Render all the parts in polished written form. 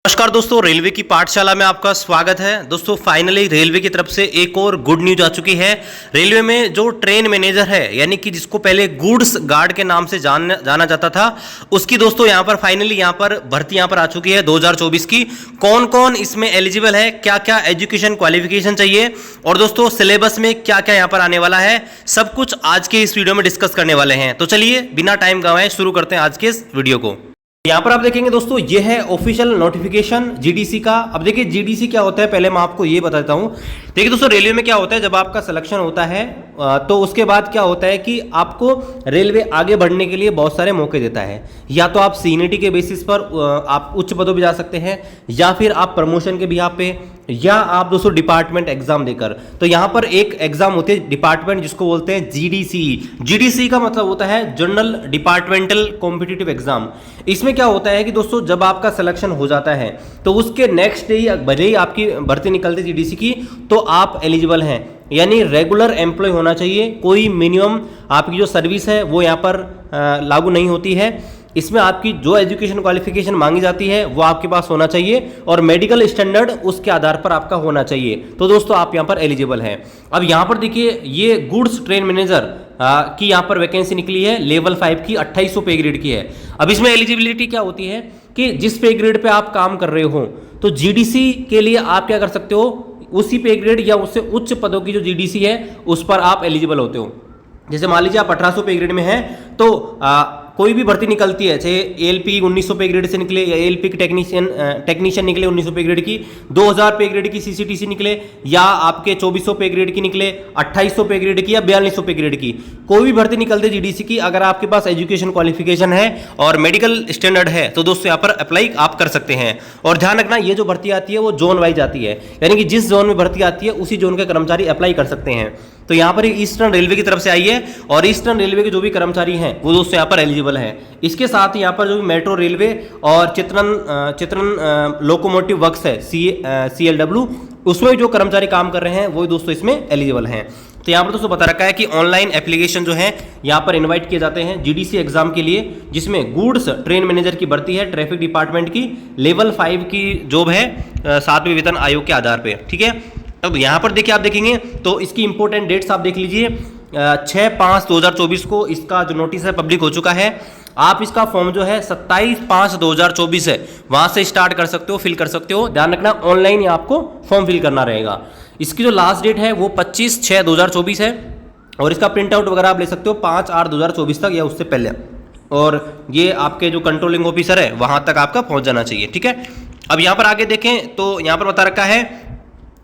नमस्कार दोस्तों, रेलवे की पाठशाला में आपका स्वागत है। दोस्तों फाइनली रेलवे की तरफ से एक और गुड न्यूज आ चुकी है। रेलवे में जो ट्रेन मैनेजर है, यानी कि जिसको पहले गुड्स गार्ड के नाम से जाना जाता था, उसकी दोस्तों यहाँ पर फाइनली यहाँ पर भर्ती यहाँ पर आ चुकी है 2024 की। कौन कौन इसमें एलिजिबल है, क्या क्या एजुकेशन क्वालिफिकेशन चाहिए और दोस्तों सिलेबस में क्या क्या यहाँ पर आने वाला है, सब कुछ आज के इस वीडियो में डिस्कस करने वाले हैं। तो चलिए बिना टाइम गंवाए शुरू करते हैं आज के इस वीडियो को। यहां पर आप देखेंगे दोस्तों, ये है ऑफिशियल नोटिफिकेशन जीडीसी का। अब देखिए जीडीसी क्या होता है, पहले मैं आपको ये बताता हूं। देखिए दोस्तों, रेलवे में क्या होता है, जब आपका सिलेक्शन होता है तो उसके बाद क्या होता है कि आपको रेलवे आगे बढ़ने के लिए बहुत सारे मौके देता है। या तो आप सीनियरिटी के बेसिस पर आप उच्च पदों पर जा सकते हैं, या फिर आप प्रमोशन के बिहाफ पे, या आप दोस्तों डिपार्टमेंट एग्जाम देकर। तो यहां पर एक एग्जाम होती है डिपार्टमेंट, जिसको बोलते हैं जीडीसी। जीडीसी का मतलब होता है जनरल डिपार्टमेंटल कॉम्पिटिटिव एग्जाम। इसमें क्या होता है कि दोस्तों जब आपका सिलेक्शन हो जाता है तो उसके नेक्स्ट डे भले ही आपकी भर्ती निकलती है जीडीसी की, तो आप एलिजिबल हैं, यानी रेगुलर एम्प्लॉय होना चाहिए। कोई मिनिमम आपकी जो सर्विस है वो यहाँ पर लागू नहीं होती है। इसमें आपकी जो एजुकेशन क्वालिफिकेशन मांगी जाती है वो आपके पास होना चाहिए, और मेडिकल स्टैंडर्ड उसके आधार पर आपका होना चाहिए। तो दोस्तों आप यहाँ पर एलिजिबल हैं। अब यहाँ पर देखिए, ये गुड्स ट्रेन मैनेजर की यहाँ पर वैकेंसी निकली है लेवल 5 की, 2800 पे ग्रेड की है। अब इसमें एलिजिबिलिटी क्या होती है कि जिस पे ग्रेड पे आप काम कर रहे हो, तो जीडीसी के लिए आप क्या कर सकते हो, उसी पे ग्रेड या उससे उच्च पदों की जो जीडीसी है उस पर आप एलिजिबल होते हो। जैसे मान लीजिए आप 1800 पे ग्रेड में हैं, तो कोई भी भर्ती निकलती है, चाहे एएलपी 1900 पे ग्रेड से निकले, या एएलपी की टेक्नीशियन निकले 1900 पे ग्रेड की, 2000 पे ग्रेड की सीसीटीसी निकले, या आपके 2400 पे ग्रेड की निकले, 2800 पे ग्रेड की, या 4200 पे ग्रेड की, कोई भी भर्ती निकलती है जीडीसी की, अगर आपके पास एजुकेशन क्वालिफिकेशन है और मेडिकल स्टैंडर्ड है तो दोस्तों यहाँ पर अप्लाई आप कर सकते हैं। और ध्यान रखना, ये जो भर्ती आती है वो जोन वाइज आती है, यानी कि जिस जोन में भर्ती आती है उसी जोन के कर्मचारी अप्लाई कर सकते हैं। तो यहाँ पर ईस्टर्न रेलवे की तरफ से आई है, और ईस्टर्न रेलवे के जो भी कर्मचारी हैं वो दोस्तों यहाँ पर एलिजिबल हैं। इसके साथ ही यहाँ पर जो भी मेट्रो रेलवे और चित्रन लोकोमोटिव वर्क्स है CLW, उसमें जो कर्मचारी काम कर रहे हैं वो दोस्तों इसमें एलिजिबल हैं। तो यहाँ पर दोस्तों बता रखा है कि ऑनलाइन एप्लीकेशन जो है यहाँ पर इनवाइट किए जाते हैं जीडीसी एग्जाम के लिए, जिसमें गुड्स ट्रेन मैनेजर की भर्ती है, ट्रैफिक डिपार्टमेंट की, लेवल 5 की जॉब है 7वें वेतन आयोग के आधार पर। ठीक है, अब यहाँ पर देखिए, आप देखेंगे तो इसकी इंपॉर्टेंट डेट्स आप देख लीजिए। 6/5/2024 को इसका जो नोटिस है पब्लिक हो चुका है। आप इसका फॉर्म जो है 27/5/2024 है, वहां से स्टार्ट कर सकते हो, फिल कर सकते हो। ध्यान रखना, ऑनलाइन ही आपको फॉर्म फिल करना रहेगा। इसकी जो लास्ट डेट है वो 25/6/2024 है, और इसका प्रिंट आउट वगैरह आप ले सकते हो 5/8/2024 तक या उससे पहले, और ये आपके जो कंट्रोलिंग ऑफिसर है वहां तक आपका पहुंच जाना चाहिए। ठीक है, अब यहाँ पर आगे देखें तो यहाँ पर बता रखा है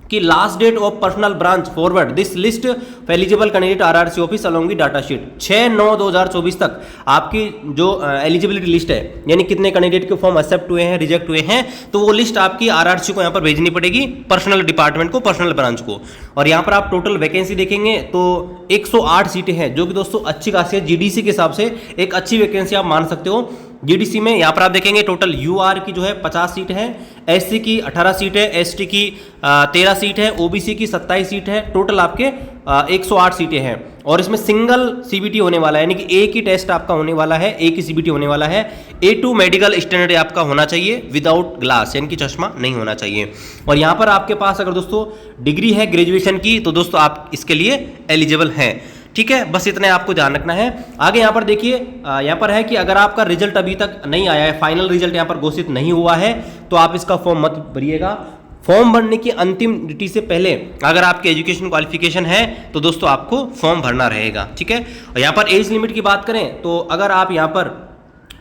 कि last date of personnel branch forward this list of eligible candidate RRC office along the data sheet. 6/9/2024 तक आपकी जो एलिजिबिलिटी लिस्ट है, यानी कितने कैंडिडेट के फॉर्म एक्सेप्ट हुए हैं, रिजेक्ट हुए हैं, तो वो लिस्ट आपकी आरआरसी को यहाँ पर भेजनी पड़ेगी, पर्सनल डिपार्टमेंट को, पर्सनल ब्रांच को। और यहाँ पर आप टोटल वैकेंसी देखेंगे तो 108 सीटें हैं, जो कि दोस्तों अच्छी खासी है। जीडीसी के हिसाब से एक अच्छी वैकेंसी आप मान सकते हो। जीडीसी में यहाँ पर आप देखेंगे टोटल यूआर की जो है 50 सीट है, एससी की 18 सीट है, एसटी की 13 सीट है, ओबीसी की 27 सीट है, टोटल आपके 108 सीटें हैं। और इसमें सिंगल सीबीटी होने वाला है, यानी कि एक ही टेस्ट आपका होने वाला है, एक ही सीबीटी होने वाला है। A2 मेडिकल स्टैंडर्ड आपका होना चाहिए विदाउट ग्लास, यानी कि चश्मा नहीं होना चाहिए। और यहाँ पर आपके पास अगर दोस्तों डिग्री है ग्रेजुएशन की, तो दोस्तों आप इसके लिए एलिजिबल हैं। ठीक है, बस इतना आपको ध्यान रखना है। आगे यहाँ पर देखिए, यहाँ पर है कि अगर आपका रिजल्ट अभी तक नहीं आया है, फाइनल रिजल्ट यहाँ पर घोषित नहीं हुआ है, तो आप इसका फॉर्म मत भरिएगा। फॉर्म भरने की अंतिम तिथि से पहले अगर आपके एजुकेशन क्वालिफिकेशन है तो दोस्तों आपको फॉर्म भरना रहेगा। ठीक है, और यहाँ पर एज लिमिट की बात करें तो अगर आप यहाँ पर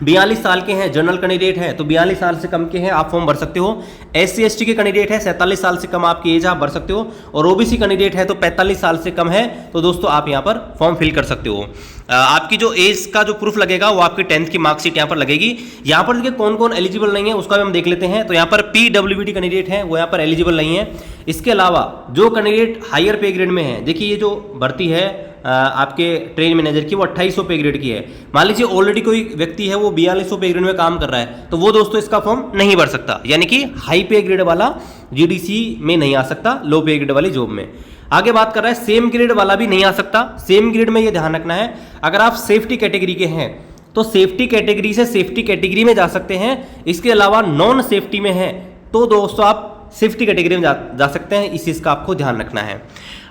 42 साल के हैं, जनरल कैंडिडेट हैं, तो 42 साल से कम के हैं आप फॉर्म भर सकते हो। SC ST के कैंडिडेट है, 47 साल से कम आपकी एज आप भर सकते हो। और OBC कैंडिडेट है तो 45 साल से कम है, तो दोस्तों आप यहाँ पर फॉर्म फिल कर सकते हो। आपकी जो एज का जो प्रूफ लगेगा वो आपकी 10th की मार्कशीट यहाँ पर लगेगी। यहाँ पर देखिए कौन कौन एलिजिबल नहीं है उसका भी हम देख लेते हैं। तो यहाँ पर PWD कैंडिडेट हैं, वो यहाँ पर एलिजिबल नहीं है। इसके अलावा जो कैंडिडेट हायर पे ग्रेड में है, देखिए ये जो भर्ती है आपके ट्रेन मैनेजर की, वो 2800 पे ग्रेड की है। मान लीजिए ऑलरेडी कोई व्यक्ति है वो 4200 पे ग्रेड में काम कर रहा है, तो वो दोस्तों इसका फॉर्म नहीं भर सकता, यानी कि हाई पे ग्रेड वाला जीडीसी में नहीं आ सकता, लो पे ग्रेड वाली जॉब में। आगे बात कर रहा है सेम ग्रेड वाला भी नहीं आ सकता। सेम ग्रेड में ये ध्यान रखना है, अगर आप सेफ्टी कैटेगरी के हैं तो सेफ्टी कैटेगरी से सेफ्टी कैटेगरी में जा सकते हैं। इसके अलावा नॉन सेफ्टी में है तो दोस्तों आप सेफ्टी कैटेगरी में जा सकते हैं। इस चीज़ का आपको ध्यान रखना है।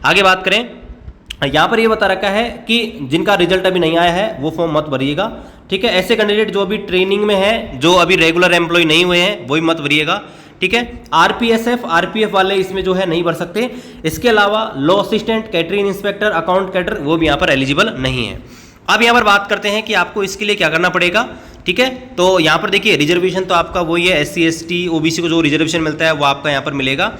आगे बात करें, यहाँ पर ये बता रखा है कि जिनका रिजल्ट अभी नहीं आया है वो फॉर्म मत भरिएगा, ठीक है। ऐसे कैंडिडेट जो अभी ट्रेनिंग में है, जो अभी रेगुलर एम्प्लॉय नहीं हुए हैं, वो भी मत भरिएगा, ठीक है। आरपीएसएफ, आरपीएफ वाले इसमें जो है नहीं भर सकते। इसके अलावा law assistant, catering inspector, account cater, वो भी यहाँ पर एलिजिबल नहीं है। अब यहाँ पर बात करते हैं कि आपको इसके लिए क्या करना पड़ेगा, ठीक है। तो यहाँ पर देखिए रिजर्वेशन तो आपका वही है, एससी एसटी ओबीसी को जो रिजर्वेशन मिलता है वो आपका यहाँ पर मिलेगा।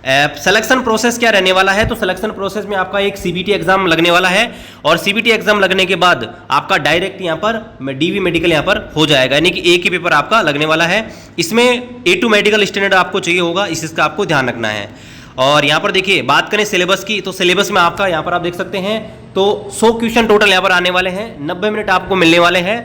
सिलेक्शन प्रोसेस क्या रहने वाला है, तो सिलेक्शन प्रोसेस में आपका एक सीबीटी एग्जाम लगने वाला है और सीबीटी एग्जाम लगने के बाद आपका डायरेक्ट यहाँ पर डीवी मेडिकल यहाँ पर हो जाएगा, यानी कि एक ही पेपर आपका लगने वाला है। इसमें A2 मेडिकल स्टैंडर्ड आपको चाहिए होगा, इस चीज़ का आपको ध्यान रखना है। और यहाँ पर देखिए बात करें सिलेबस की, तो सिलेबस में आपका यहाँ पर आप देख सकते हैं तो 100 क्वेश्चन टोटल यहाँ पर आने वाले हैं, 90 मिनट आपको मिलने वाले हैं।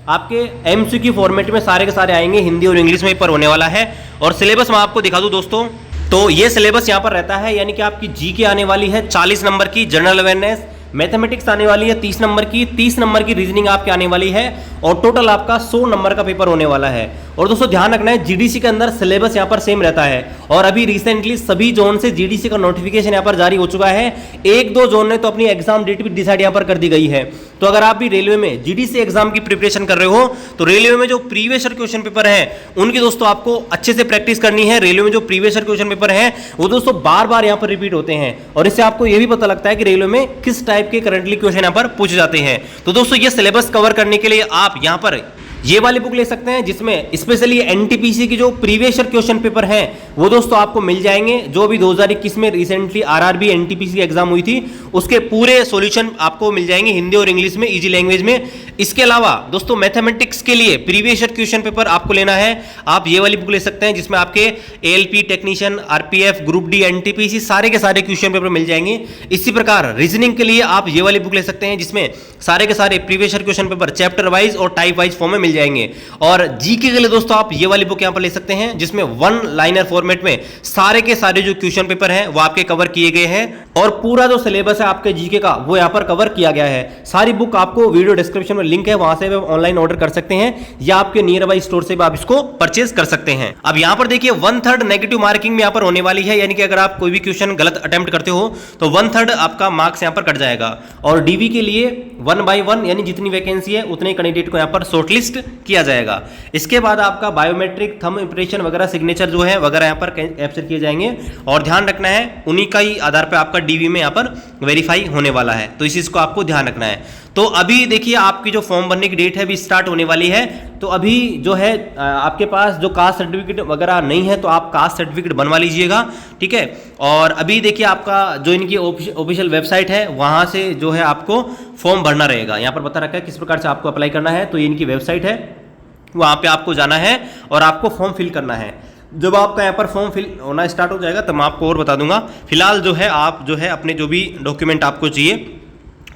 आपके एमसीक्यू फॉर्मेट में सारे के सारे आएंगे, हिंदी और इंग्लिश में पेपर होने वाला है। और सिलेबस मैं आपको दिखा दूं दोस्तों, तो ये सिलेबस यहाँ पर रहता है, यानी कि आपकी जीके आने वाली है 40 नंबर की, जनरल अवेयरनेस, मैथमेटिक्स आने वाली है 30 नंबर की, 30 नंबर की रीजनिंग आपके आने वाली है और टोटल आपका 100 नंबर का पेपर होने वाला है। और दोस्तों ध्यान रखना है जीडीसी के अंदर सिलेबस यहाँ पर सेम रहता है और अभी रिसेंटली सभी जोन से जीडीसी का नोटिफिकेशन यहाँ पर जारी हो चुका है। 1-2 जोन ने तो अपनी एग्जाम डेट भी डिसाइड यहाँ पर कर दी गई है। तो अगर आप भी रेलवे में जीडीसी एग्जाम की प्रिपरेशन कर रहे हो तो रेलवे में जो प्रीवियस ईयर क्वेश्चन पेपर है उनकी दोस्तों आपको अच्छे से प्रैक्टिस करनी है। रेलवे में जो प्रीवियस ईयर क्वेश्चन पेपर है वो दोस्तों बार बार यहाँ पर रिपीट होते हैं और इससे आपको ये भी पता लगता है कि रेलवे में किस टाइप के करंटली क्वेश्चन यहाँ पर पूछे जाते हैं। तो दोस्तों ये सिलेबस कवर करने के लिए आप यहाँ पर ये वाली बुक ले सकते हैं जिसमें स्पेशली एनटीपीसी की जो प्रीवियस ईयर क्वेश्चन पेपर हैं वो दोस्तों आपको मिल जाएंगे। जो भी 2021 में रिसेंटली आरआरबी एनटीपीसी एग्जाम हुई थी उसके पूरे सॉल्यूशन आपको मिल जाएंगे हिंदी और इंग्लिश में, इजी लैंग्वेज में। इसके अलावा दोस्तों मैथमेटिक्स के लिए प्रीवियस ईयर क्वेश्चन पेपर आपको लेना है, आप ये वाली बुक ले सकते हैं जिसमें आपके ALP, technician, RPF, group D, NTPC सारे के सारे क्वेश्चन पेपर मिल जाएंगे। इसी प्रकार रीजनिंग के लिए आप ये वाली बुक ले सकते हैं जिसमें सारे के सारे previous year question paper chapter wise और टाइप वाइज फॉर्म में मिल जाएंगे। और जीके के लिए दोस्तों आप ये वाली बुक यहां पर ले सकते हैं जिसमें 1 लाइनर फॉर्मेट में सारे के सारे जो क्वेश्चन पेपर हैं वो आपके कवर किए गए हैं और पूरा जो सिलेबस है आपके जीके का वो यहां पर कवर किया गया है। सारी बुक आपको वीडियो डिस्क्रिप्शन में लिंक है, वहां से आप ऑनलाइन ऑर्डर कर सकते हैं या आपके नियर बाई स्टोर से भी आप इसको परचेज कर सकते हैं। अब यहां पर देखिए 1/3 नेगेटिव मार्किंग में यहां पर होने वाली है, यानी कि अगर आप कोई भी क्वेश्चन गलत अटेम्प्ट करते हो तो 1/3 आपका मार्क्स यहां पर कट जाएगा। और डीवी के लिए 1 by 1 यानी जितनी वैकेंसी है उतने कैंडिडेट को यहां पर शॉर्टलिस्ट किया जाएगा। इसके बाद आपका बायोमेट्रिक, थंब इंप्रेशन वगैरह, सिग्नेचर जो है वगैरह यहाँ पर कैप्चर किए जाएंगे और ध्यान रखना है उन्हीं का ही आधार पर आपका डीवी में यहाँ पर वेरीफाई होने वाला है। तो इस चीज़ को आपको ध्यान रखना है। तो अभी देखिए आपकी जो फॉर्म भरने की डेट है अभी स्टार्ट होने वाली है। तो अभी जो है आपके पास जो कास्ट सर्टिफिकेट वगैरह नहीं है तो आप कास्ट सर्टिफिकेट बनवा लीजिएगा, ठीक है। और अभी देखिए आपका जो इनकी ऑफिशियल वेबसाइट है वहाँ से जो है आपको फॉर्म भरना रहेगा। यहाँ पर बता रखा है किस प्रकार से आपको अप्लाई करना है। तो ये इनकी वेबसाइट है, वहाँ पे आपको जाना है और आपको फॉर्म फिल करना है। जब आपका यहाँ पर फॉर्म फिल होना स्टार्ट हो जाएगा तब मैं आपको और बता दूंगा। फिलहाल जो है आप जो है अपने जो भी डॉक्यूमेंट आपको चाहिए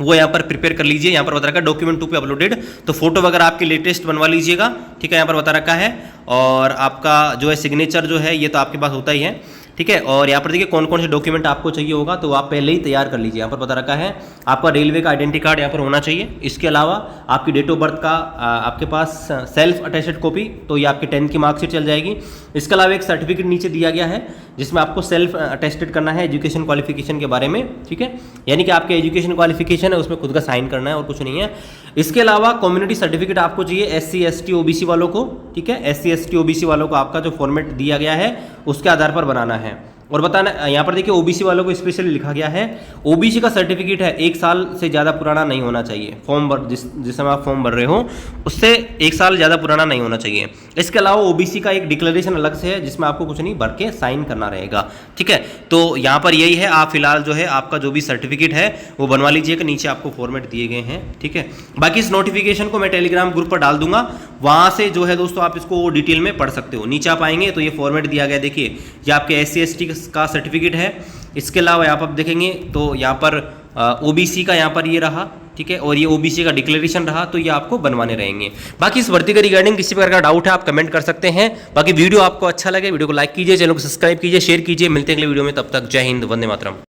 वो यहाँ पर प्रिपेयर कर लीजिए। यहाँ पर बता रखा है डॉक्यूमेंट 2 पे अपलोडेड, तो फोटो वगैरह आपकी लेटेस्ट बनवा लीजिएगा, ठीक है। यहाँ पर बता रखा है और आपका जो है सिग्नेचर जो है ये तो आपके पास होता ही है, ठीक है। और यहाँ पर देखिए कौन कौन से डॉक्यूमेंट आपको चाहिए होगा तो आप पहले ही तैयार कर लीजिए। यहाँ पर बता रखा है आपका रेलवे का आइडेंटिटी कार्ड यहाँ पर होना चाहिए। इसके अलावा आपकी डेट ऑफ बर्थ का आपके पास सेल्फ अटेस्टेड कॉपी, तो ये आपकी 10th की मार्कशीट चल जाएगी। इसके अलावा एक सर्टिफिकेट नीचे दिया गया है जिसमें आपको सेल्फ अटेस्टेड करना है एजुकेशन क्वालिफिकेशन के बारे में, ठीक है। यानी कि आपके एजुकेशन क्वालिफिकेशन है उसमें खुद का साइन करना है और कुछ नहीं है। इसके अलावा कम्युनिटी सर्टिफिकेट आपको चाहिए SC ST OBC वालों को, ठीक है। SC ST OBC वालों को आपका जो फॉर्मेट दिया गया है उसके आधार पर बनाना है। और बताना यहाँ पर देखिए ओबीसी वालों को स्पेशली लिखा गया है, ओबीसी का सर्टिफिकेट है 1 साल से ज़्यादा पुराना नहीं होना चाहिए। फॉर्म जिस समय आप फॉर्म भर रहे हो उससे 1 साल ज़्यादा पुराना नहीं होना चाहिए। इसके अलावा ओबीसी का एक डिक्लेरेशन अलग से है जिसमें आपको कुछ नहीं भर के साइन करना रहेगा, ठीक है। तो यहाँ पर यही है, आप फिलहाल जो है आपका जो भी सर्टिफिकेट है वो बनवा लीजिएगा, नीचे आपको फॉर्मेट दिए गए हैं, ठीक है। बाकी इस नोटिफिकेशन को मैं टेलीग्राम ग्रुप पर डाल दूंगा, वहाँ से जो है दोस्तों आप इसको डिटेल में पढ़ सकते हो। नीचे आप आएंगे तो ये फॉर्मेट दिया गया, देखिए ये आपके SC ST का सर्टिफिकेट है। इसके अलावा यहाँ पर आप देखेंगे तो यहाँ पर ओबीसी का यहाँ पर ये रहा, ठीक है, और ये ओबीसी का डिक्लेरेशन रहा, तो ये आपको बनवाने रहेंगे। बाकी इस भर्ती के रिगार्डिंग किसी प्रकार का डाउट है आप कमेंट कर सकते हैं। बाकी वीडियो आपको अच्छा लगे वीडियो को लाइक कीजिए, चैनल को सब्सक्राइब कीजिए, शेयर कीजिए। मिलते हैं अगले वीडियो में, तब तक जय हिंद, वंदे मातरम।